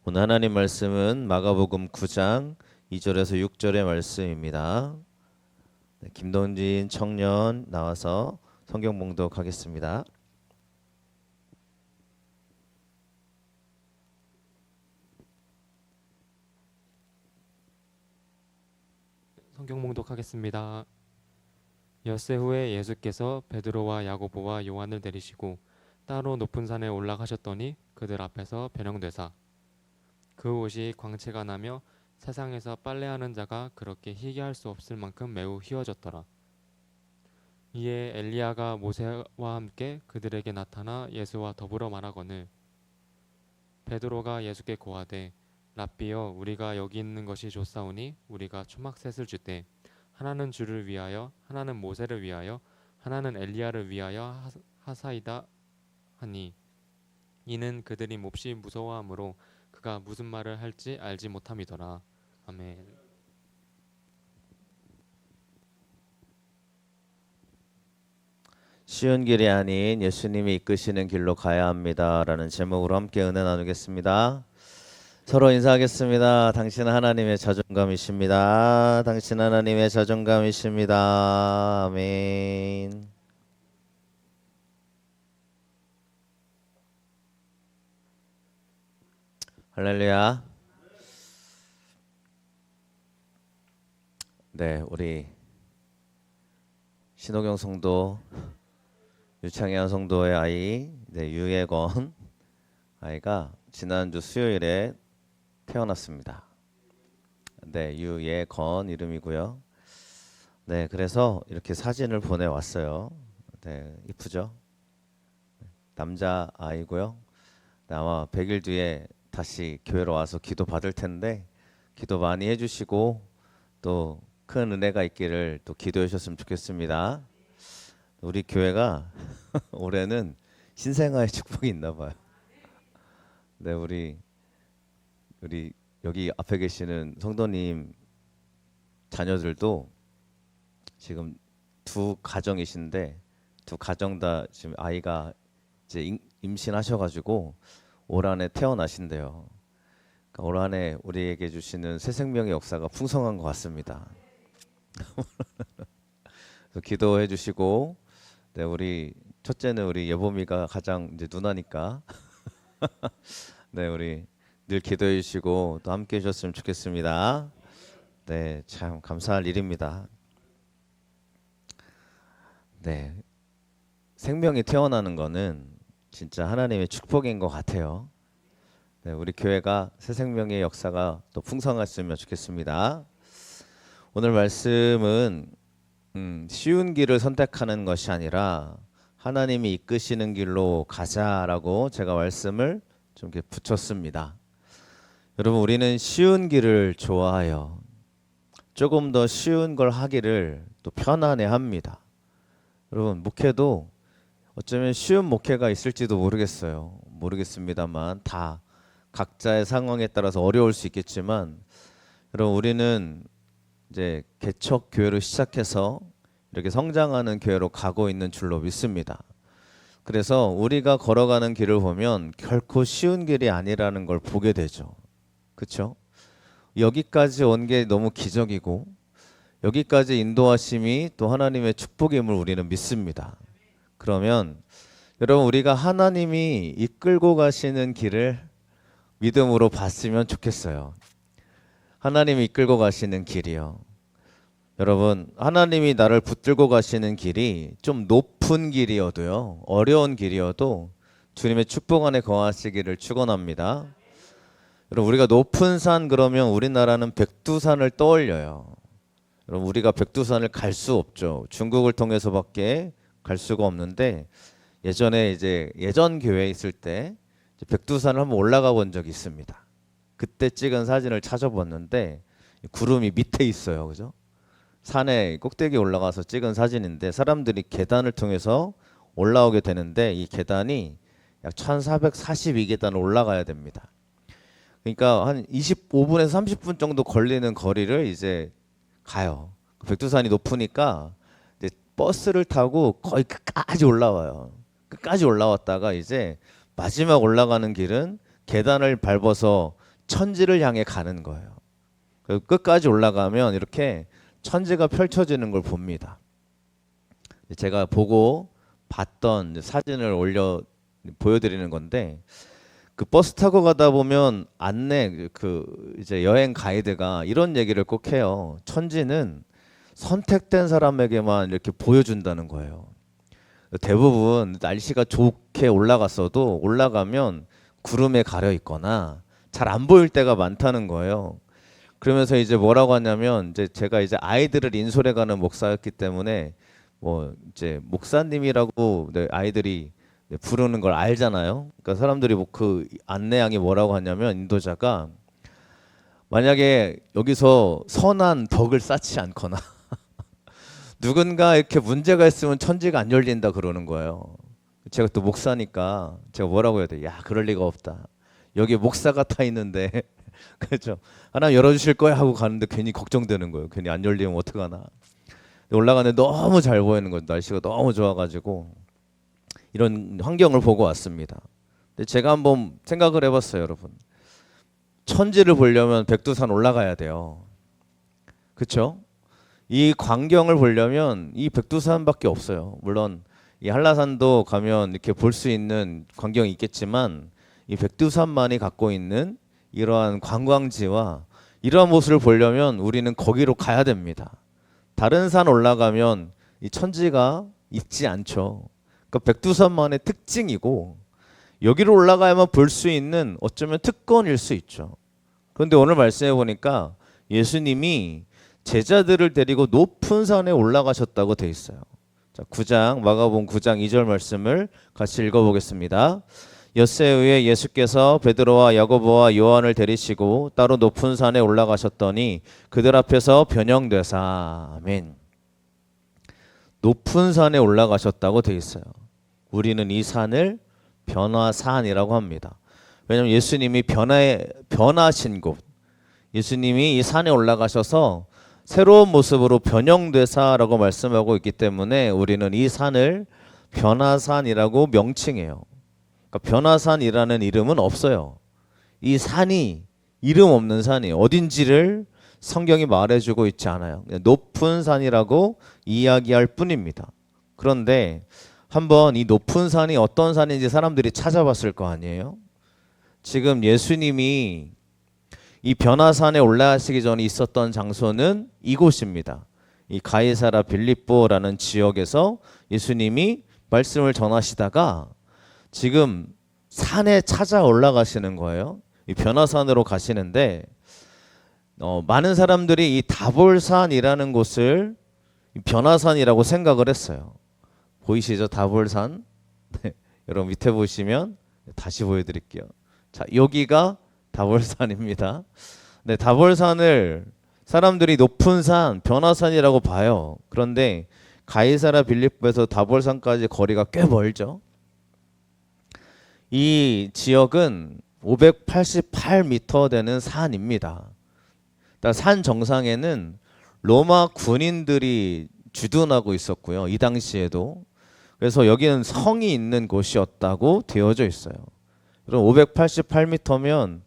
오늘 하나님 말씀은 마가복음 9장 2절에서 6절의 말씀입니다. 네, 김동진 청년 나와서 성경 봉독하겠습니다. 성경 봉독하겠습니다. 엿새 후에 예수께서 베드로와 야고보와 요한을 데리시고 따로 높은 산에 올라가셨더니 그들 앞에서 변형되사 그 옷이 광채가 나며 세상에서 빨래하는 자가 그렇게 희게 할 수 없을 만큼 매우 희어졌더라. 이에 엘리야가 모세와 함께 그들에게 나타나 예수와 더불어 말하거늘 베드로가 예수께 고하되 랍비여 우리가 여기 있는 것이 좋사오니 우리가 초막셋을 주되 하나는 주를 위하여 하나는 모세를 위하여 하나는 엘리야를 위하여 하사이다 하니 이는 그들이 몹시 무서워하므로 그가 무슨 말을 할지 알지 못함이더라. 아멘. 쉬운 길이 아닌 예수님이 이끄시는 길로 가야 합니다라는 제목으로 함께 은혜 나누겠습니다. 서로 인사하겠습니다. 당신은 하나님의 자존감이십니다. 당신 하나님의 자존감이십니다. 아멘. 할렐루야. 네, 우리 신호경 성도, 유창현 성도의 아이, 유예건 아이가 지난주 수요일에 태어났습니다. 네, 유예건 이름이고요. 네, 그래서 이렇게 사진을 보내왔어요. 네, 이쁘죠? 남자 아이고요. 네, 아마 100일 뒤에 다시 교회로 와서 기도 받을 텐데 기도 많이 해주시고 또 큰 은혜가 있기를 또 기도해 주셨으면 좋겠습니다. 우리 교회가 올해는 신생아의 축복이 있나 봐요. 네, 우리 여기 앞에 계시는 성도님 자녀들도 지금 두 가정이신데 두 가정 다 지금 아이가 이제 임신하셔가지고 올 한해 태어나신대요. 그러니까 올 한해 우리에게 주시는 새 생명의 역사가 풍성한 것 같습니다. 기도해 주시고, 네, 우리 첫째는 우리 여보미가 가장 이제 누나니까, 네, 우리 늘 기도해 주시고 또 함께 해주셨으면 좋겠습니다. 네, 참 감사할 일입니다. 네, 생명이 태어나는 거는 진짜 하나님의 축복인 것 같아요. 네, 우리 교회가 새 생명의 역사가 또 풍성했으면 좋겠습니다. 오늘 말씀은 쉬운 길을 선택하는 것이 아니라 하나님이 이끄시는 길로 가자라고 제가 말씀을 좀 이렇게 붙였습니다. 여러분, 우리는 쉬운 길을 좋아해요. 조금 더 쉬운 걸 하기를 또 편안해합니다. 여러분, 목회도 어쩌면 쉬운 목회가 있을지도 모르겠습니다만 다 각자의 상황에 따라서 어려울 수 있겠지만, 여러분, 우리는 이제 개척 교회로 시작해서 이렇게 성장하는 교회로 가고 있는 줄로 믿습니다. 그래서 우리가 걸어가는 길을 보면 결코 쉬운 길이 아니라는 걸 보게 되죠. 그렇죠? 여기까지 온 게 너무 기적이고 여기까지 인도하심이 또 하나님의 축복임을 우리는 믿습니다. 그러면 여러분, 우리가 하나님이 이끌고 가시는 길을 믿음으로 봤으면 좋겠어요. 하나님이 이끌고 가시는 길이요. 여러분, 하나님이 나를 붙들고 가시는 길이 좀 높은 길이어도요, 어려운 길이어도 주님의 축복 안에 거하시기를 축원합니다. 여러분, 우리가 높은 산 그러면 우리나라는 백두산을 떠올려요. 여러분, 우리가 백두산을 갈 수 없죠. 중국을 통해서밖에 갈 수가 없는데 예전에 이제 예전 교회에 있을 때 백두산을 한번 올라가 본 적이 있습니다. 그때 찍은 사진을 찾아봤는데 구름이 밑에 있어요. 그죠? 산에 꼭대기에 올라가서 찍은 사진인데 사람들이 계단을 통해서 올라오게 되는데 이 계단이 약 1442계단을 올라가야 됩니다. 그러니까 한 25분에서 30분 정도 걸리는 거리를 이제 가요. 백두산이 높으니까 이제 버스를 타고 거의 끝까지 올라와요. 끝까지 올라왔다가 이제 마지막 올라가는 길은 계단을 밟아서 천지를 향해 가는 거예요. 끝까지 올라가면 이렇게 천지가 펼쳐지는 걸 봅니다. 제가 보고 봤던 사진을 보여드리는 건데, 그 버스 타고 가다 보면 안내 이제 여행 가이드가 이런 얘기를 꼭 해요. 천지는 선택된 사람에게만 이렇게 보여준다는 거예요. 대부분 날씨가 좋게 올라갔어도 올라가면 구름에 가려 있거나 잘 안 보일 때가 많다는 거예요. 그러면서 이제 뭐라고 하냐면, 이제 제가 이제 아이들을 인솔해 가는 목사였기 때문에 뭐 이제 목사님이라고 아이들이 부르는 걸 알잖아요. 그러니까 사람들이 뭐 그 안내양이 뭐라고 하냐면, 인도자가 만약에 여기서 선한 덕을 쌓지 않거나 누군가 이렇게 문제가 있으면 천지가 안 열린다 그러는 거예요. 제가 또 목사니까 제가 뭐라고 해야 돼? 야, 그럴 리가 없다. 여기 목사가 타 있는데 그렇죠. 하나님 열어주실 거야 하고 가는데 괜히 걱정되는 거예요. 괜히 안 열리면 어떡하나. 올라가는데 너무 잘 보이는 거예요. 날씨가 너무 좋아가지고 이런 환경을 보고 왔습니다. 근데 제가 한번 생각을 해봤어요, 여러분. 천지를 보려면 백두산 올라가야 돼요. 그렇죠? 이 광경을 보려면 이 백두산밖에 없어요. 물론 이 한라산도 가면 이렇게 볼 수 있는 광경이 있겠지만, 이 백두산만이 갖고 있는 이러한 관광지와 이러한 모습을 보려면 우리는 거기로 가야 됩니다. 다른 산 올라가면 이 천지가 있지 않죠. 그러니까 백두산만의 특징이고, 여기로 올라가야만 볼 수 있는 어쩌면 특권일 수 있죠. 그런데 오늘 말씀해 보니까 예수님이 제자들을 데리고 높은 산에 올라가셨다고 돼 있어요. 자, 9장 마가복음 9장 2절 말씀을 같이 읽어보겠습니다. 엿새 후에 예수께서 베드로와 야고보와 요한을 데리시고 따로 높은 산에 올라가셨더니 그들 앞에서 변형되사. 아멘. 높은 산에 올라가셨다고 돼 있어요. 우리는 이 산을 변화산이라고 합니다. 왜냐하면 예수님이 변하신 곳, 예수님이 이 산에 올라가셔서 새로운 모습으로 변형되사라고 말씀하고 있기 때문에 우리는 이 산을 변화산이라고 명칭해요. 그러니까 변화산이라는 이름은 없어요. 이 산이 이름 없는 산이 어딘지를 성경이 말해주고 있지 않아요. 그냥 높은 산이라고 이야기할 뿐입니다. 그런데 한번 이 높은 산이 어떤 산인지 사람들이 찾아봤을 거 아니에요. 지금 예수님이 이 변화산에 올라가시기 전에 있었던 장소는 이곳입니다. 이 가이사라 빌립보라는 지역에서 예수님이 말씀을 전하시다가 지금 산에 찾아 올라가시는 거예요. 이 변화산으로 가시는데 많은 사람들이 이 다볼산이라는 곳을 변화산이라고 생각을 했어요. 보이시죠? 다볼산. 네, 여러분 밑에 보시면 다시 보여드릴게요. 자, 여기가 다볼산입니다. 네, 다볼산을 사람들이 높은 산, 변화산이라고 봐요. 그런데 가이사라 빌립보에서 다볼산까지 거리가 꽤 멀죠. 이 지역은 588m 되는 산입니다. 산 정상에는 로마 군인들이 주둔하고 있었고요. 이 당시에도. 그래서 여기는 성이 있는 곳이었다고 되어져 있어요. 그럼 588m면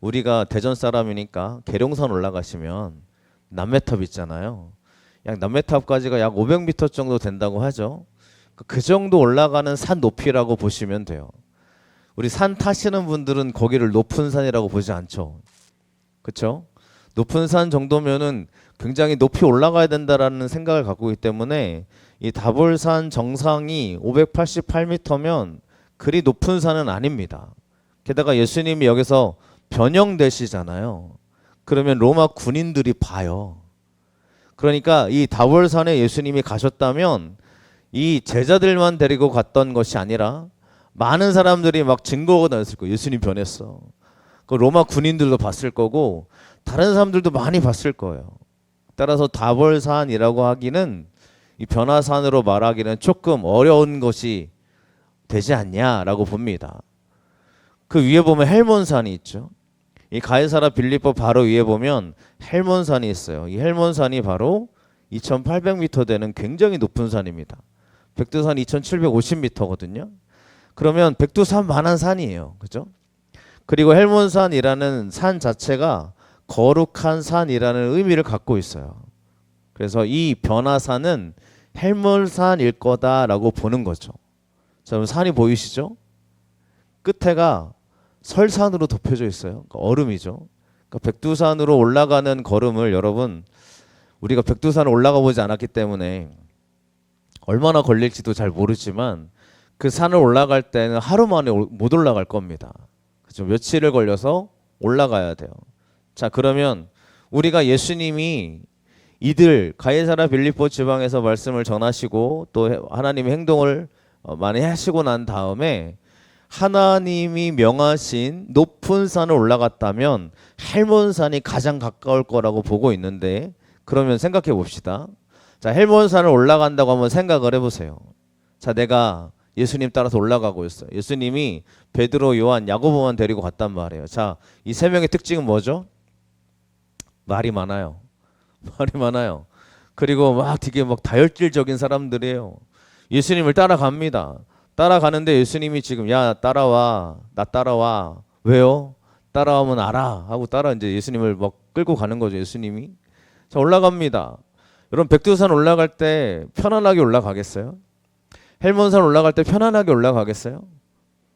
우리가 대전 사람이니까 계룡산 올라가시면 남매탑 있잖아요. 약 남매탑까지가 약 500m 정도 된다고 하죠. 그 정도 올라가는 산 높이라고 보시면 돼요. 우리 산 타시는 분들은 거기를 높은 산이라고 보지 않죠. 그렇죠? 높은 산 정도면은 굉장히 높이 올라가야 된다라는 생각을 갖고 있기 때문에 이 다볼산 정상이 588m면 그리 높은 산은 아닙니다. 게다가 예수님이 여기서 변형되시잖아요. 그러면 로마 군인들이 봐요. 그러니까 이 다볼산에 예수님이 가셨다면 이 제자들만 데리고 갔던 것이 아니라 많은 사람들이 막 증거가 나왔을 거예요. 예수님 변했어. 그 로마 군인들도 봤을 거고 다른 사람들도 많이 봤을 거예요. 따라서 다볼산이라고 하기는, 이 변화산으로 말하기는 조금 어려운 것이 되지 않냐라고 봅니다. 그 위에 보면 헬몬산이 있죠. 이 가이사라 빌립보 바로 위에 보면 헬몬산이 있어요. 이 헬몬산이 바로 2800m 되는 굉장히 높은 산입니다. 백두산 2750m거든요. 그러면 백두산만한 산이에요. 그죠? 그리고 헬몬산이라는 산 자체가 거룩한 산이라는 의미를 갖고 있어요. 그래서 이 변화산은 헬몬산일 거다라고 보는 거죠. 자, 그럼 산이 보이시죠? 끝에가 설산으로 덮여져 있어요. 그러니까 얼음이죠. 그러니까 백두산으로 올라가는 걸음을 여러분, 우리가 백두산을 올라가 보지 않았기 때문에 얼마나 걸릴지도 잘 모르지만 그 산을 올라갈 때는 하루 만에 못 올라갈 겁니다. 그렇죠? 며칠을 걸려서 올라가야 돼요. 자, 그러면 우리가 예수님이 이들 가이사랴 빌립보 지방에서 말씀을 전하시고 또 하나님의 행동을 많이 하시고 난 다음에 하나님이 명하신 높은 산을 올라갔다면 헬몬산이 가장 가까울 거라고 보고 있는데, 그러면 생각해 봅시다. 자, 헬몬산을 올라간다고 한번 생각을 해보세요. 자, 내가 예수님 따라서 올라가고 있어요. 예수님이 베드로, 요한, 야고보만 데리고 갔단 말이에요. 자, 이 세 명의 특징은 뭐죠? 말이 많아요. 말이 많아요. 그리고 되게 다혈질적인 사람들이에요. 예수님을 따라갑니다. 따라가는데 예수님이 지금 야 따라와, 나 따라와. 왜요? 따라오면 알아 하고 이제 예수님을 끌고 가는 거죠. 예수님이. 자, 올라갑니다. 여러분, 백두산 올라갈 때 편안하게 올라가겠어요? 헬몬산 올라갈 때 편안하게 올라가겠어요?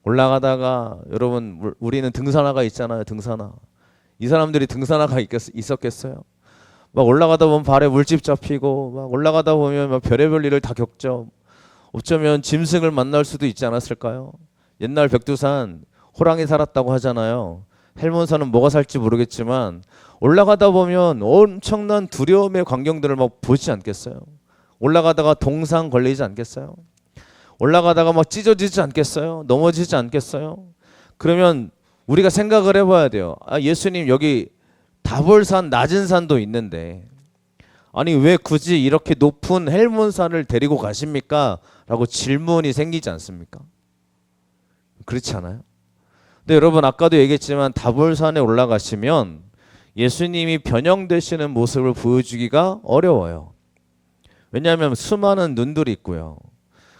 올라가다가 여러분, 우리는 등산화가 있잖아요. 등산화. 이 사람들이 등산화가 있었겠어요? 올라가다 보면 발에 물집 잡히고 올라가다 보면 별의별 일을 다 겪죠. 어쩌면 짐승을 만날 수도 있지 않았을까요? 옛날 백두산 호랑이 살았다고 하잖아요. 헬몬산은 뭐가 살지 모르겠지만 올라가다 보면 엄청난 두려움의 광경들을 보지 않겠어요? 올라가다가 동상 걸리지 않겠어요? 올라가다가 찢어지지 않겠어요? 넘어지지 않겠어요? 그러면 우리가 생각을 해봐야 돼요. 예수님 여기 다볼산 낮은 산도 있는데 아니 왜 굳이 이렇게 높은 헬몬산을 데리고 가십니까? 라고 질문이 생기지 않습니까? 그렇지 않아요? 근데 여러분, 아까도 얘기했지만 다볼산에 올라가시면 예수님이 변형되시는 모습을 보여주기가 어려워요. 왜냐하면 수많은 눈들이 있고요.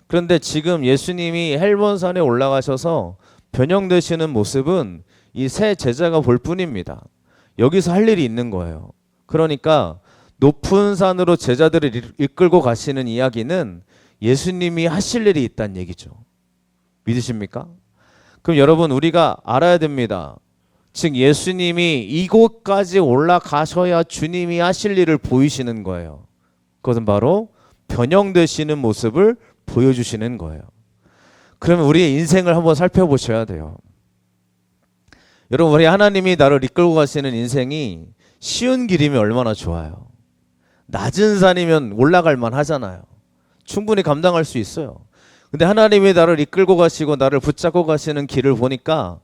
그런데 지금 예수님이 헬몬산에 올라가셔서 변형되시는 모습은 이 세 제자가 볼 뿐입니다. 여기서 할 일이 있는 거예요. 그러니까 높은 산으로 제자들을 이끌고 가시는 이야기는 예수님이 하실 일이 있다는 얘기죠. 믿으십니까? 그럼 여러분, 우리가 알아야 됩니다. 즉 예수님이 이곳까지 올라가셔야 주님이 하실 일을 보이시는 거예요. 그것은 바로 변형되시는 모습을 보여주시는 거예요. 그러면 우리의 인생을 한번 살펴보셔야 돼요. 여러분, 우리 하나님이 나를 이끌고 가시는 인생이 쉬운 길이면 얼마나 좋아요. 낮은 산이면 올라갈 만 하잖아요. 충분히 감당할 수 있어요. 근데 하나님이 나를 이끌고 가시고 나를 붙잡고 가시는 길을 보니까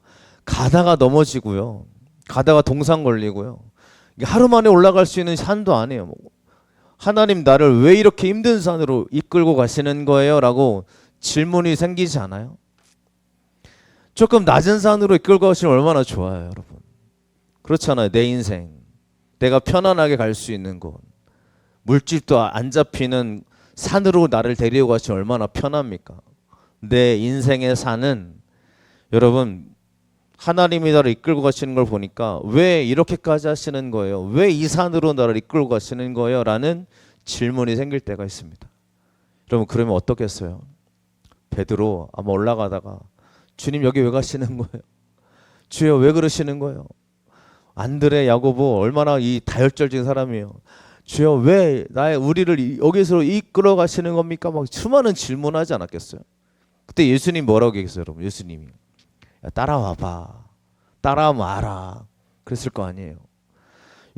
가다가 넘어지고요. 가다가 동상 걸리고요. 이게 하루 만에 올라갈 수 있는 산도 아니에요. 하나님 나를 왜 이렇게 힘든 산으로 이끌고 가시는 거예요? 라고 질문이 생기지 않아요? 조금 낮은 산으로 이끌고 가시면 얼마나 좋아요, 여러분. 그렇잖아요. 내 인생. 내가 편안하게 갈 수 있는 곳. 물집도 안 잡히는 산으로 나를 데리고 가시면 얼마나 편합니까? 내 인생의 산은 여러분, 하나님이 나를 이끌고 가시는 걸 보니까 왜 이렇게까지 하시는 거예요? 왜 이 산으로 나를 이끌고 가시는 거예요? 라는 질문이 생길 때가 있습니다. 여러분, 그러면 어떻겠어요? 베드로 아마 올라가다가 주님 여기 왜 가시는 거예요? 주여 왜 그러시는 거예요? 안드레, 야고보 얼마나 이 다혈질적인 사람이에요. 주여 왜 우리를 여기서 이끌어 가시는 겁니까? 수많은 질문하지 않았겠어요? 그때 예수님 뭐라고 얘기했어요, 여러분? 예수님이 야, 따라와봐. 따라오면 알아. 그랬을 거 아니에요.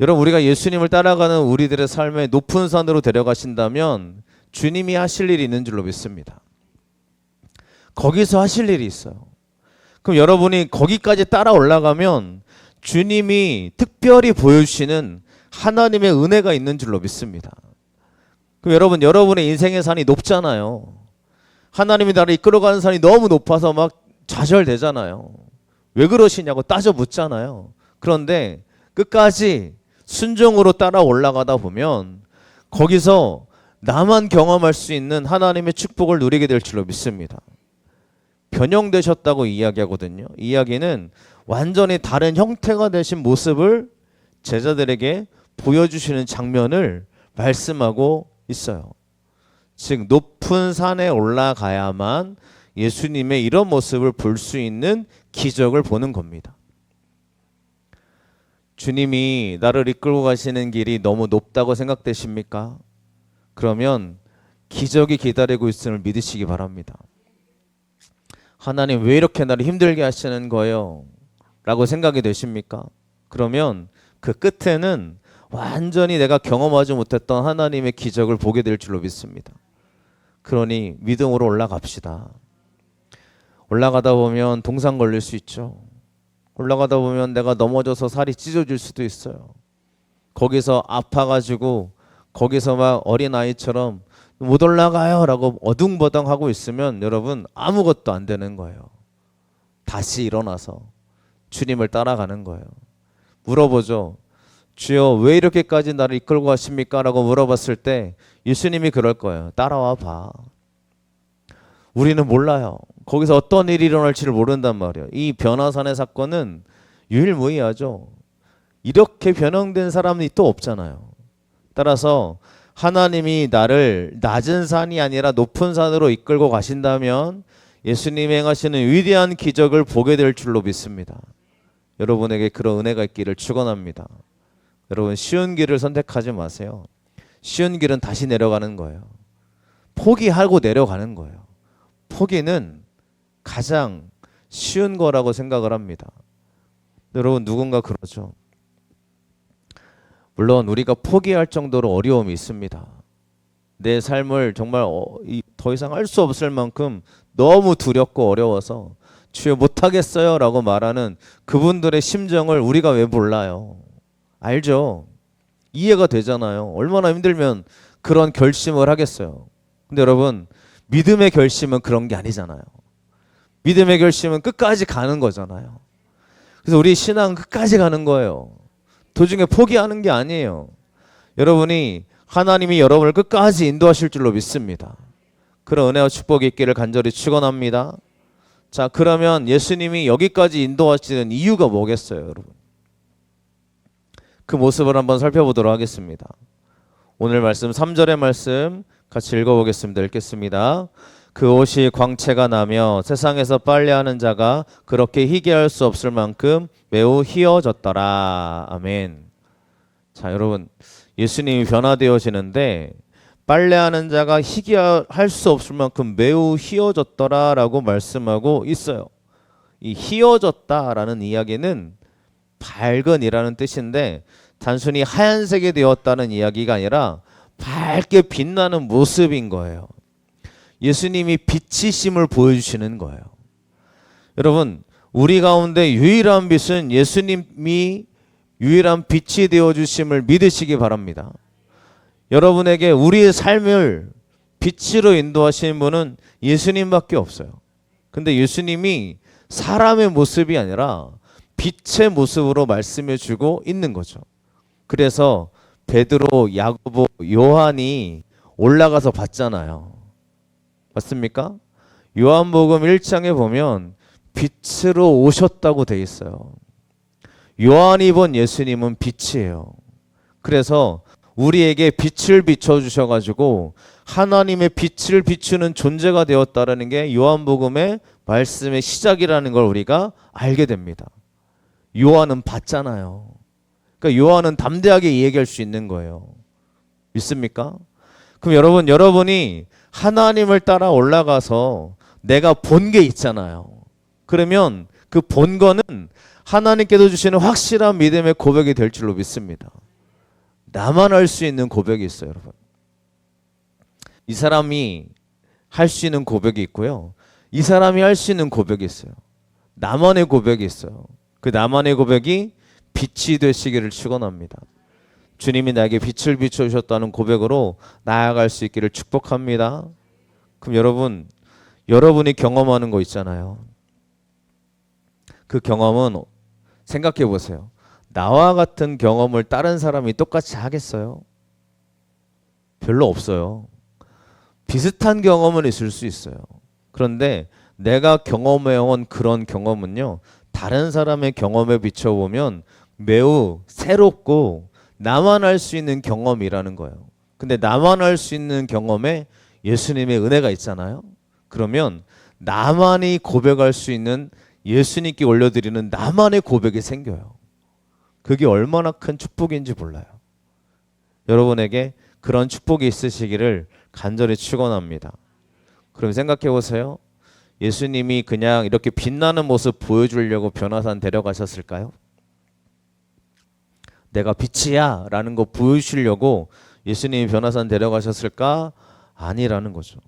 여러분, 우리가 예수님을 따라가는 우리들의 삶에 높은 산으로 데려가신다면 주님이 하실 일이 있는 줄로 믿습니다. 거기서 하실 일이 있어요. 그럼 여러분이 거기까지 따라 올라가면 주님이 특별히 보여주시는 하나님의 은혜가 있는 줄로 믿습니다. 그럼 여러분, 여러분의 인생의 산이 높잖아요. 하나님이 나를 이끌어가는 산이 너무 높아서 좌절되잖아요. 왜 그러시냐고 따져 묻잖아요. 그런데 끝까지 순종으로 따라 올라가다 보면 거기서 나만 경험할 수 있는 하나님의 축복을 누리게 될 줄로 믿습니다. 변형되셨다고 이야기하거든요. 이야기는 완전히 다른 형태가 되신 모습을 제자들에게 보여주시는 장면을 말씀하고 있어요. 즉 높은 산에 올라가야만 예수님의 이런 모습을 볼 수 있는 기적을 보는 겁니다. 주님이 나를 이끌고 가시는 길이 너무 높다고 생각되십니까? 그러면 기적이 기다리고 있음을 믿으시기 바랍니다. 하나님 왜 이렇게 나를 힘들게 하시는 거예요? 라고 생각이 되십니까? 그러면 그 끝에는 완전히 내가 경험하지 못했던 하나님의 기적을 보게 될 줄로 믿습니다. 그러니 믿음으로 올라갑시다. 올라가다 보면 동상 걸릴 수 있죠. 올라가다 보면 내가 넘어져서 살이 찢어질 수도 있어요. 거기서 아파가지고 거기서 막 어린아이처럼 못 올라가요 라고 어둥버둥하고 있으면 여러분 아무것도 안 되는 거예요. 다시 일어나서 주님을 따라가는 거예요. 물어보죠. 주여 왜 이렇게까지 나를 이끌고 가십니까? 라고 물어봤을 때 예수님이 그럴 거예요. 따라와 봐. 우리는 몰라요. 거기서 어떤 일이 일어날지를 모른단 말이에요. 이 변화산의 사건은 유일무이하죠. 이렇게 변형된 사람이 또 없잖아요. 따라서 하나님이 나를 낮은 산이 아니라 높은 산으로 이끌고 가신다면 예수님이 행하시는 위대한 기적을 보게 될 줄로 믿습니다. 여러분에게 그런 은혜가 있기를 축원합니다. 여러분 쉬운 길을 선택하지 마세요. 쉬운 길은 다시 내려가는 거예요. 포기하고 내려가는 거예요. 포기는 가장 쉬운 거라고 생각을 합니다. 여러분 누군가 그러죠. 물론 우리가 포기할 정도로 어려움이 있습니다. 내 삶을 정말 더 이상 할 수 없을 만큼 너무 두렵고 어려워서 주여 못하겠어요 라고 말하는 그분들의 심정을 우리가 왜 몰라요? 알죠? 이해가 되잖아요. 얼마나 힘들면 그런 결심을 하겠어요. 근데 여러분 믿음의 결심은 그런 게 아니잖아요. 믿음의 결심은 끝까지 가는 거잖아요. 그래서 우리 신앙은 끝까지 가는 거예요. 도중에 포기하는 게 아니에요. 여러분이 하나님이 여러분을 끝까지 인도하실 줄로 믿습니다. 그런 은혜와 축복이 있기를 간절히 축원합니다. 자, 그러면 예수님이 여기까지 인도하시는 이유가 뭐겠어요, 여러분? 그 모습을 한번 살펴보도록 하겠습니다. 오늘 말씀 3절의 말씀 같이 읽어보겠습니다. 읽겠습니다. 그 옷이 광채가 나며 세상에서 빨래하는 자가 그렇게 희게할 수 없을 만큼 매우 희어졌더라. 아멘. 자, 여러분 예수님이 변화되어지는데 빨래하는 자가 희게할 수 없을 만큼 매우 희어졌더라라고 말씀하고 있어요. 이 희어졌다라는 이야기는 밝은이라는 뜻인데 단순히 하얀색이 되었다는 이야기가 아니라 밝게 빛나는 모습인 거예요. 예수님이 빛이심을 보여주시는 거예요. 여러분 우리 가운데 유일한 빛은 예수님이 유일한 빛이 되어주심을 믿으시기 바랍니다. 여러분에게 우리의 삶을 빛으로 인도하시는 분은 예수님밖에 없어요. 근데 예수님이 사람의 모습이 아니라 빛의 모습으로 말씀해 주고 있는 거죠. 그래서 베드로, 야고보, 요한이 올라가서 봤잖아요. 맞습니까? 요한복음 1장에 보면 빛으로 오셨다고 돼 있어요. 요한이 본 예수님은 빛이에요. 그래서 우리에게 빛을 비춰주셔가지고 하나님의 빛을 비추는 존재가 되었다라는 게 요한복음의 말씀의 시작이라는 걸 우리가 알게 됩니다. 요한은 봤잖아요. 그러니까 요한은 담대하게 얘기할 수 있는 거예요. 믿습니까? 그럼 여러분이 하나님을 따라 올라가서 내가 본 게 있잖아요. 그러면 그 본 거는 하나님께서 주시는 확실한 믿음의 고백이 될 줄로 믿습니다. 나만 할 수 있는 고백이 있어요, 여러분. 이 사람이 할 수 있는 고백이 있고요. 이 사람이 할 수 있는 고백이 있어요. 나만의 고백이 있어요. 그 나만의 고백이 빛이 되시기를 축원합니다. 주님이 나에게 빛을 비춰주셨다는 고백으로 나아갈 수 있기를 축복합니다. 그럼 여러분이 경험하는 거 있잖아요. 그 경험은 생각해 보세요. 나와 같은 경험을 다른 사람이 똑같이 하겠어요? 별로 없어요. 비슷한 경험은 있을 수 있어요. 그런데 내가 경험해온 그런 경험은요, 다른 사람의 경험에 비춰보면 매우 새롭고 나만 할 수 있는 경험이라는 거예요. 근데 나만 할 수 있는 경험에 예수님의 은혜가 있잖아요. 그러면 나만이 고백할 수 있는, 예수님께 올려드리는 나만의 고백이 생겨요. 그게 얼마나 큰 축복인지 몰라요. 여러분에게 그런 축복이 있으시기를 간절히 축원합니다. 그럼 생각해 보세요. 예수님이 그냥 이렇게 빛나는 모습 보여주려고 변화산 데려가셨을까요? 내가 빛이야 라는 거 보여주시려고 예수님이 변화산 데려가셨을까? 아니라는 거죠.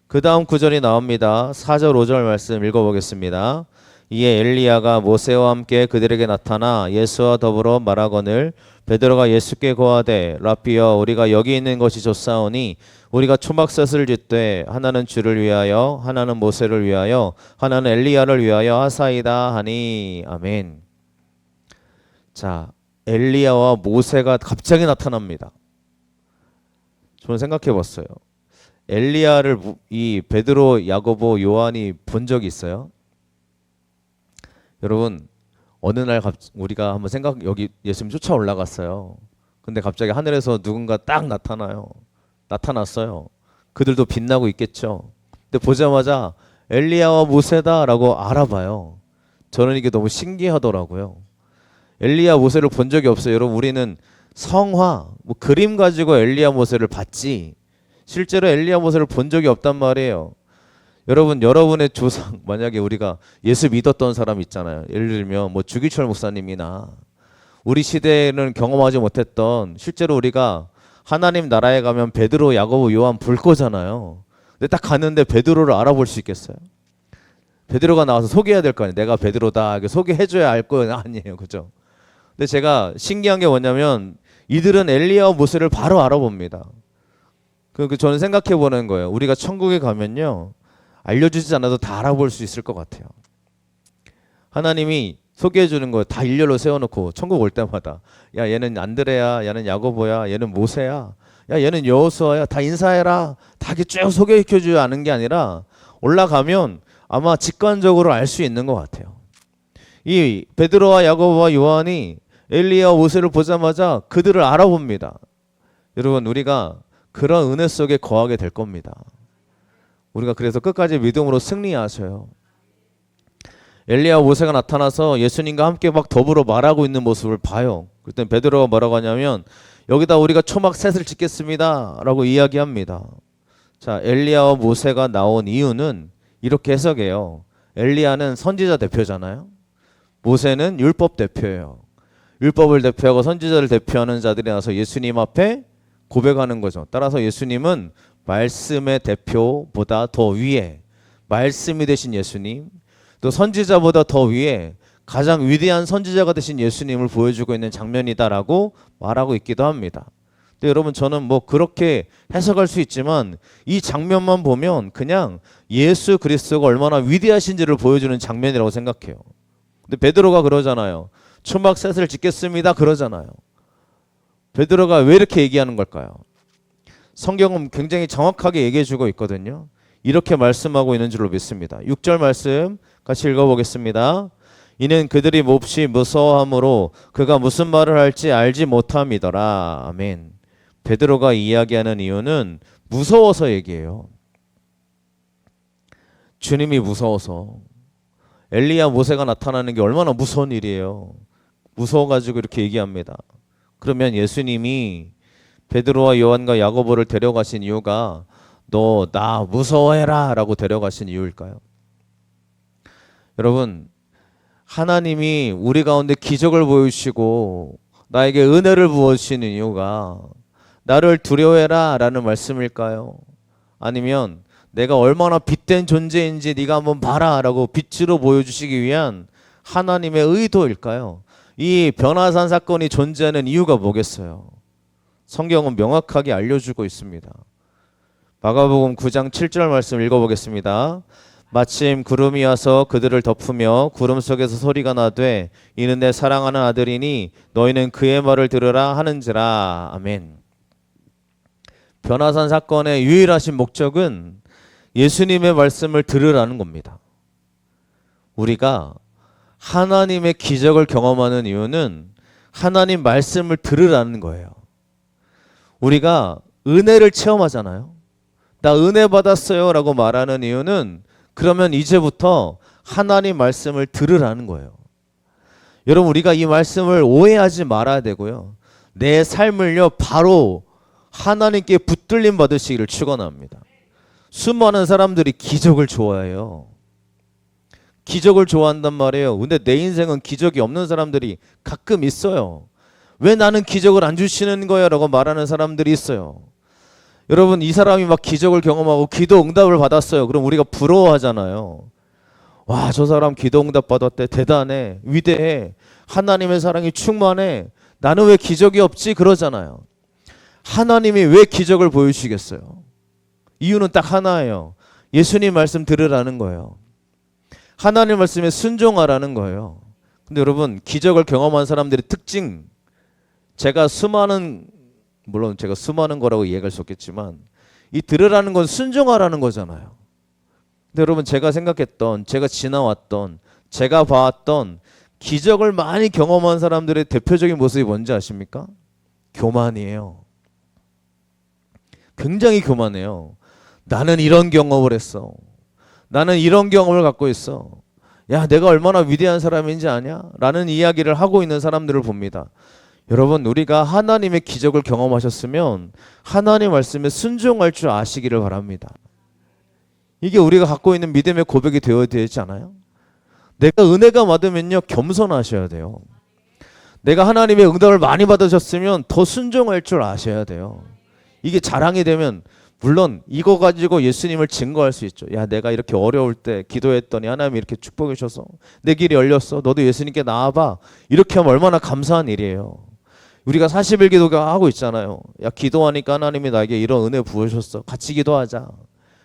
그 다음 구절이 나옵니다. 4절 5절 말씀 읽어보겠습니다. 이에 엘리야가 모세와 함께 그들에게 나타나 예수와 더불어 말하거늘 베드로가 예수께 고하되 라삐여 우리가 여기 있는 것이 좋사오니 우리가 초막셋을 짓되 하나는 주를 위하여 하나는 모세를 위하여 하나는 엘리야를 위하여 하사이다 하니 아멘. 자, 엘리야와 모세가 갑자기 나타납니다. 저는 생각해 봤어요. 엘리야를 이 베드로, 야고보, 요한이 본 적이 있어요? 여러분, 어느 날 우리가 한번 여기 예수님 쫓아 올라갔어요. 근데 갑자기 하늘에서 누군가 딱 나타났어요. 그들도 빛나고 있겠죠. 근데 보자마자 엘리야와 모세다라고 알아봐요. 저는 이게 너무 신기하더라고요. 엘리야 모세를 본 적이 없어요. 여러분, 우리는 성화, 뭐 그림 가지고 엘리야 모세를 봤지 실제로 엘리야 모세를 본 적이 없단 말이에요. 여러분, 여러분의 조상, 만약에 우리가 예수 믿었던 사람 있잖아요. 예를 들면 뭐 주기철 목사님이나 우리 시대에는 경험하지 못했던, 실제로 우리가 하나님 나라에 가면 베드로, 야고보, 요한 볼 거잖아요. 근데 딱 갔는데 베드로를 알아볼 수 있겠어요? 베드로가 나와서 소개해야 될 거 아니에요. 내가 베드로다. 소개해줘야 알 거 아니에요. 그죠? 근데 제가 신기한 게 뭐냐면 이들은 엘리야와 모세를 바로 알아봅니다. 저는 생각해 보는 거예요. 우리가 천국에 가면요, 알려주지 않아도 다 알아볼 수 있을 것 같아요. 하나님이 소개해 주는 거 다 일렬로 세워놓고 천국 올 때마다 야 얘는 안드레야, 얘는 야고보야, 얘는 모세야, 야 얘는 여호수아야, 다 인사해라, 다 이렇게 쭉 소개시켜 줘야 아는 게 아니라 올라가면 아마 직관적으로 알 수 있는 것 같아요. 이 베드로와 야고보와 요한이 엘리야와 모세를 보자마자 그들을 알아봅니다. 여러분, 우리가 그런 은혜 속에 거하게 될 겁니다. 우리가 그래서 끝까지 믿음으로 승리하셔요. 엘리야와 모세가 나타나서 예수님과 함께 막 더불어 말하고 있는 모습을 봐요. 그때 베드로가 뭐라고 하냐면 여기다 우리가 초막 셋을 짓겠습니다 라고 이야기합니다. 자, 엘리야와 모세가 나온 이유는 이렇게 해석해요. 엘리야는 선지자 대표잖아요. 모세는 율법 대표예요. 율법을 대표하고 선지자를 대표하는 자들이 나서 예수님 앞에 고백하는 거죠. 따라서 예수님은 말씀의 대표보다 더 위에, 말씀이 되신 예수님, 또 선지자보다 더 위에 가장 위대한 선지자가 되신 예수님을 보여주고 있는 장면이다라고 말하고 있기도 합니다. 근데 여러분, 저는 뭐 그렇게 해석할 수 있지만 이 장면만 보면 그냥 예수 그리스도가 얼마나 위대하신지를 보여주는 장면이라고 생각해요. 근데 베드로가 그러잖아요. 초막 셋을 짓겠습니다 그러잖아요. 베드로가 왜 이렇게 얘기하는 걸까요? 성경은 굉장히 정확하게 얘기해주고 있거든요. 이렇게 말씀하고 있는 줄로 믿습니다. 6절 말씀 같이 읽어보겠습니다. 이는 그들이 몹시 무서워함으로 그가 무슨 말을 할지 알지 못함이더라. 아멘. 베드로가 이야기하는 이유는 무서워서 얘기해요. 주님이 무서워서. 엘리야 모세가 나타나는 게 얼마나 무서운 일이에요. 무서워가지고 이렇게 얘기합니다. 그러면 예수님이 베드로와 요한과 야고보를 데려가신 이유가 너 나 무서워해라 라고 데려가신 이유일까요? 여러분, 하나님이 우리 가운데 기적을 보여주시고 나에게 은혜를 부어주시는 이유가 나를 두려워해라 라는 말씀일까요? 아니면 내가 얼마나 빛된 존재인지 네가 한번 봐라 라고 빛으로 보여주시기 위한 하나님의 의도일까요? 이 변화산 사건이 존재하는 이유가 뭐겠어요? 성경은 명확하게 알려주고 있습니다. 마가복음 9장 7절 말씀 읽어보겠습니다. 마침 구름이 와서 그들을 덮으며 구름 속에서 소리가 나되 이는 내 사랑하는 아들이니 너희는 그의 말을 들으라 하는지라. 아멘. 변화산 사건의 유일하신 목적은 예수님의 말씀을 들으라는 겁니다. 우리가 하나님의 기적을 경험하는 이유는 하나님 말씀을 들으라는 거예요. 우리가 은혜를 체험하잖아요. 나 은혜 받았어요 라고 말하는 이유는 그러면 이제부터 하나님 말씀을 들으라는 거예요. 여러분, 우리가 이 말씀을 오해하지 말아야 되고요. 내 삶을요 바로 하나님께 붙들림 받으시기를 축원합니다. 수많은 사람들이 기적을 좋아해요. 기적을 좋아한단 말이에요. 근데 내 인생은 기적이 없는 사람들이 가끔 있어요. 왜 나는 기적을 안 주시는 거야? 라고 말하는 사람들이 있어요. 여러분, 이 사람이 막 기적을 경험하고 기도 응답을 받았어요. 그럼 우리가 부러워하잖아요. 와, 저 사람 기도 응답 받았대. 대단해. 위대해. 하나님의 사랑이 충만해. 나는 왜 기적이 없지? 그러잖아요. 하나님이 왜 기적을 보여주시겠어요? 이유는 딱 하나예요. 예수님 말씀 들으라는 거예요. 하나님 말씀에 순종하라는 거예요. 근데 여러분, 기적을 경험한 사람들의 특징, 물론 제가 수많은 거라고 이해할 수 없겠지만 이 들으라는 건 순종하라는 거잖아요. 근데 여러분, 제가 생각했던, 제가 지나왔던, 제가 봐왔던 기적을 많이 경험한 사람들의 대표적인 모습이 뭔지 아십니까? 교만이에요. 굉장히 교만해요. 나는 이런 경험을 했어. 나는 이런 경험을 갖고 있어. 야, 내가 얼마나 위대한 사람인지 아냐? 라는 이야기를 하고 있는 사람들을 봅니다. 여러분, 우리가 하나님의 기적을 경험하셨으면 하나님 말씀에 순종할 줄 아시기를 바랍니다. 이게 우리가 갖고 있는 믿음의 고백이 되어야 되지 않아요? 내가 은혜가 받으면요 겸손하셔야 돼요. 내가 하나님의 응답을 많이 받으셨으면 더 순종할 줄 아셔야 돼요. 이게 자랑이 되면 물론 이거 가지고 예수님을 증거할 수 있죠. 야, 내가 이렇게 어려울 때 기도했더니 하나님이 이렇게 축복해 주셔서 내 길이 열렸어. 너도 예수님께 나와봐. 이렇게 하면 얼마나 감사한 일이에요. 우리가 40일 기도가 하고 있잖아요. 야, 기도하니까 하나님이 나에게 이런 은혜 부으셨어. 같이 기도하자.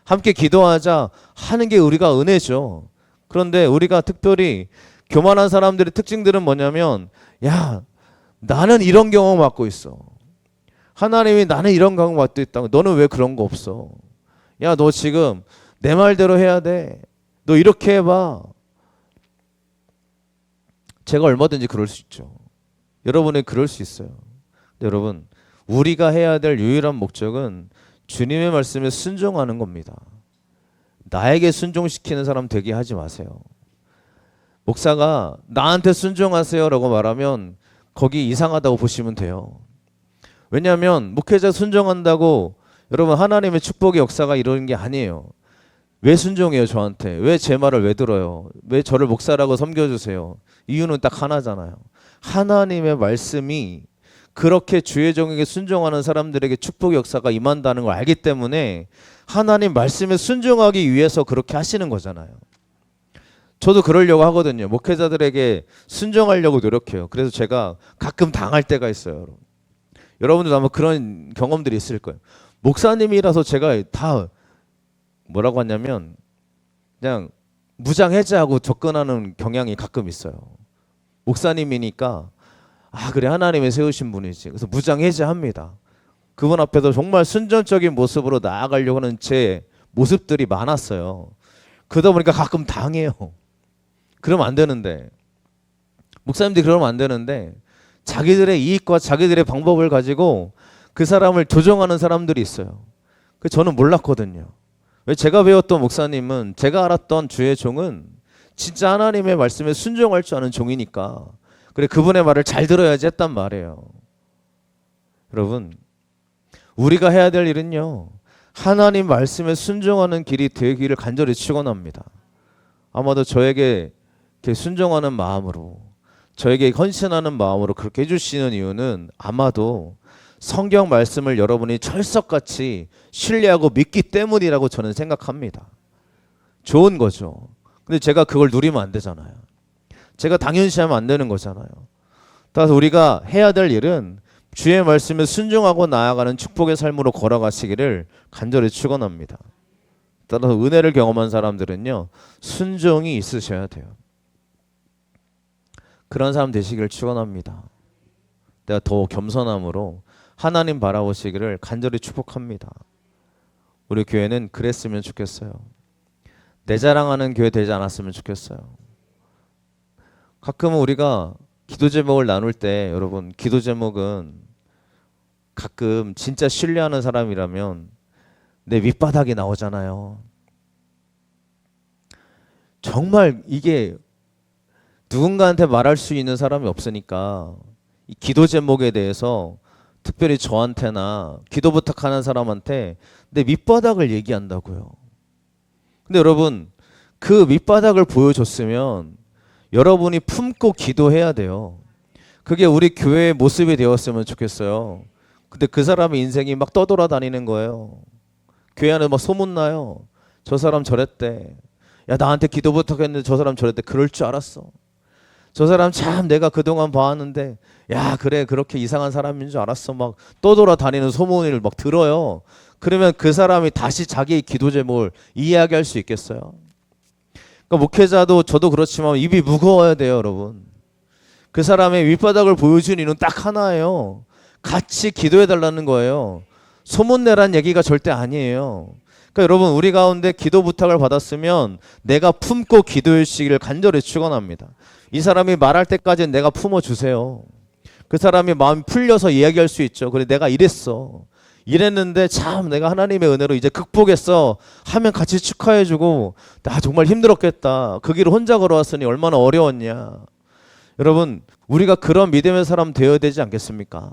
함께 기도하자 하는 게 우리가 은혜죠. 그런데 우리가 특별히 교만한 사람들의 특징들은 뭐냐면, 야, 나는 이런 경험 받고 있어. 하나님이 나는 이런 경험 받고 있다고. 너는 왜 그런 거 없어? 야, 너 지금 내 말대로 해야 돼. 너 이렇게 해봐. 제가 얼마든지 그럴 수 있죠. 여러분이 그럴 수 있어요. 여러분, 우리가 해야 될 유일한 목적은 주님의 말씀에 순종하는 겁니다. 나에게 순종시키는 사람 되게 하지 마세요. 목사가 나한테 순종하세요라고 말하면 거기 이상하다고 보시면 돼요. 왜냐하면 목회자 순종한다고 여러분 하나님의 축복의 역사가 이러는 게 아니에요. 왜 순종해요 저한테? 왜 제 말을 왜 들어요? 왜 저를 목사라고 섬겨주세요? 이유는 딱 하나잖아요. 하나님의 말씀이 그렇게 주의 종에게 순종하는 사람들에게 축복의 역사가 임한다는 걸 알기 때문에 하나님 말씀에 순종하기 위해서 그렇게 하시는 거잖아요. 저도 그러려고 하거든요. 목회자들에게 순종하려고 노력해요. 그래서 제가 가끔 당할 때가 있어요. 여러분들도 아마 그런 경험들이 있을 거예요. 목사님이라서 제가 다 뭐라고 하냐면 그냥 무장해제하고 접근하는 경향이 가끔 있어요. 목사님이니까 아 그래 하나님이 세우신 분이지. 그래서 무장해제합니다. 그분 앞에서 정말 순전적인 모습으로 나아가려고 하는 제 모습들이 많았어요. 그러다 보니까 가끔 당해요. 그러면 안 되는데 목사님들이 그러면 안 되는데 자기들의 이익과 자기들의 방법을 가지고 그 사람을 조종하는 사람들이 있어요. 그 저는 몰랐거든요. 왜 제가 배웠던 목사님은 제가 알았던 주의 종은 진짜 하나님의 말씀에 순종할 줄 아는 종이니까 그래 그분의 말을 잘 들어야지 했단 말이에요. 여러분 우리가 해야 될 일은요 하나님 말씀에 순종하는 길이 되기를 간절히 축원합니다. 아마도 저에게 이렇게 순종하는 마음으로 저에게 헌신하는 마음으로 그렇게 해주시는 이유는 아마도 성경 말씀을 여러분이 철석같이 신뢰하고 믿기 때문이라고 저는 생각합니다. 좋은 거죠. 근데 제가 그걸 누리면 안 되잖아요. 제가 당연시하면 안 되는 거잖아요. 따라서 우리가 해야 될 일은 주의 말씀에 순종하고 나아가는 축복의 삶으로 걸어가시기를 간절히 축원합니다. 따라서 은혜를 경험한 사람들은요 순종이 있으셔야 돼요. 그런 사람 되시기를 축원합니다. 내가 더 겸손함으로 하나님 바라보시기를 간절히 축복합니다. 우리 교회는 그랬으면 좋겠어요. 내 자랑하는 교회 되지 않았으면 좋겠어요. 가끔은 우리가 기도 제목을 나눌 때 여러분 기도 제목은 가끔 진짜 신뢰하는 사람이라면 내 밑바닥이 나오잖아요. 정말 이게 누군가한테 말할 수 있는 사람이 없으니까 이 기도 제목에 대해서 특별히 저한테나 기도 부탁하는 사람한테 내 밑바닥을 얘기한다고요. 근데 여러분 그 밑바닥을 보여줬으면 여러분이 품고 기도해야 돼요. 그게 우리 교회의 모습이 되었으면 좋겠어요. 근데 그 사람의 인생이 막 떠돌아다니는 거예요. 교회 안에 막 소문나요. 저 사람 저랬대. 야 나한테 기도 부탁했는데 저 사람 저랬대. 그럴 줄 알았어. 저 사람 참 내가 그동안 봐왔는데 야 그래 그렇게 이상한 사람인 줄 알았어. 막 떠돌아다니는 소문을 막 들어요. 그러면 그 사람이 다시 자기의 기도 제목을 이야기할 수 있겠어요? 그러니까 목회자도 저도 그렇지만 입이 무거워야 돼요, 여러분. 그 사람의 윗바닥을 보여준 이유는 딱 하나예요. 같이 기도해 달라는 거예요. 소문내란 얘기가 절대 아니에요. 그러니까 여러분 우리 가운데 기도 부탁을 받았으면 내가 품고 기도해 주시기를 간절히 축원합니다. 이 사람이 말할 때까지는 내가 품어 주세요. 그 사람이 마음이 풀려서 이야기할 수 있죠. 그래 내가 이랬는데 참 내가 하나님의 은혜로 이제 극복했어 하면 같이 축하해주고 나 정말 힘들었겠다. 그 길을 혼자 걸어왔으니 얼마나 어려웠냐. 여러분 우리가 그런 믿음의 사람 되어야 되지 않겠습니까?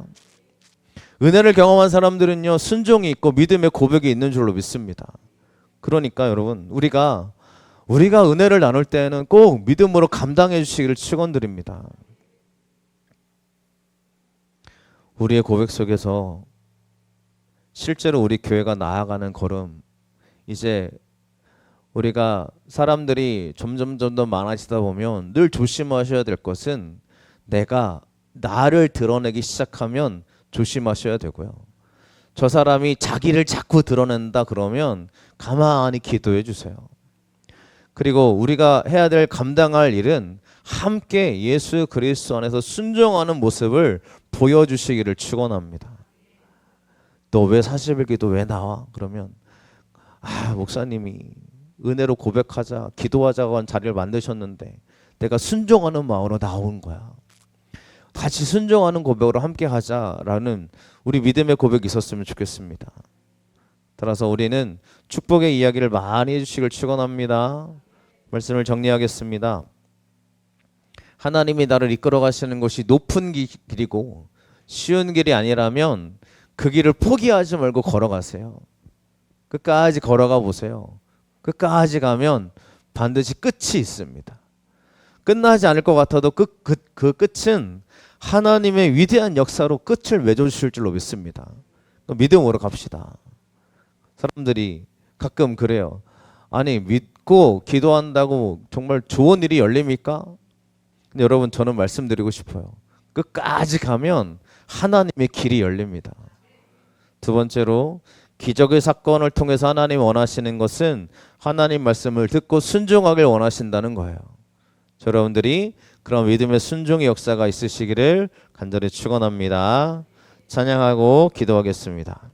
은혜를 경험한 사람들은요 순종이 있고 믿음의 고백이 있는 줄로 믿습니다. 그러니까 여러분 우리가 은혜를 나눌 때는 꼭 믿음으로 감당해 주시기를 축원드립니다. 우리의 고백 속에서 실제로 우리 교회가 나아가는 걸음, 이제 우리가 사람들이 점점 더 많아지다 보면 늘 조심하셔야 될 것은 내가 나를 드러내기 시작하면 조심하셔야 되고요. 저 사람이 자기를 자꾸 드러낸다 그러면 가만히 기도해 주세요. 그리고 우리가 해야 될 감당할 일은 함께 예수 그리스도 안에서 순종하는 모습을 보여주시기를 축원합니다. 너 왜 40일 기도 왜 나와? 그러면 목사님이 은혜로 고백하자 기도하자고 한 자리를 만드셨는데 내가 순종하는 마음으로 나온 거야. 같이 순종하는 고백으로 함께 하자라는 우리 믿음의 고백이 있었으면 좋겠습니다. 따라서 우리는 축복의 이야기를 많이 해주시길 축원합니다. 말씀을 정리하겠습니다. 하나님이 나를 이끌어 가시는 것이 높은 길이고 쉬운 길이 아니라면 그 길을 포기하지 말고 걸어가세요. 끝까지 걸어가 보세요. 끝까지 가면 반드시 끝이 있습니다. 끝나지 않을 것 같아도 그 끝은 하나님의 위대한 역사로 끝을 맺어주실 줄로 믿습니다. 믿음으로 갑시다. 사람들이 가끔 그래요. 아니 믿고 기도한다고 정말 좋은 일이 열립니까? 근데 여러분 저는 말씀드리고 싶어요. 끝까지 가면 하나님의 길이 열립니다. 두 번째로 기적의 사건을 통해서 하나님 원하시는 것은 하나님 말씀을 듣고 순종하길 원하신다는 거예요. 여러분들이 그런 믿음의 순종의 역사가 있으시기를 간절히 축원합니다. 찬양하고 기도하겠습니다.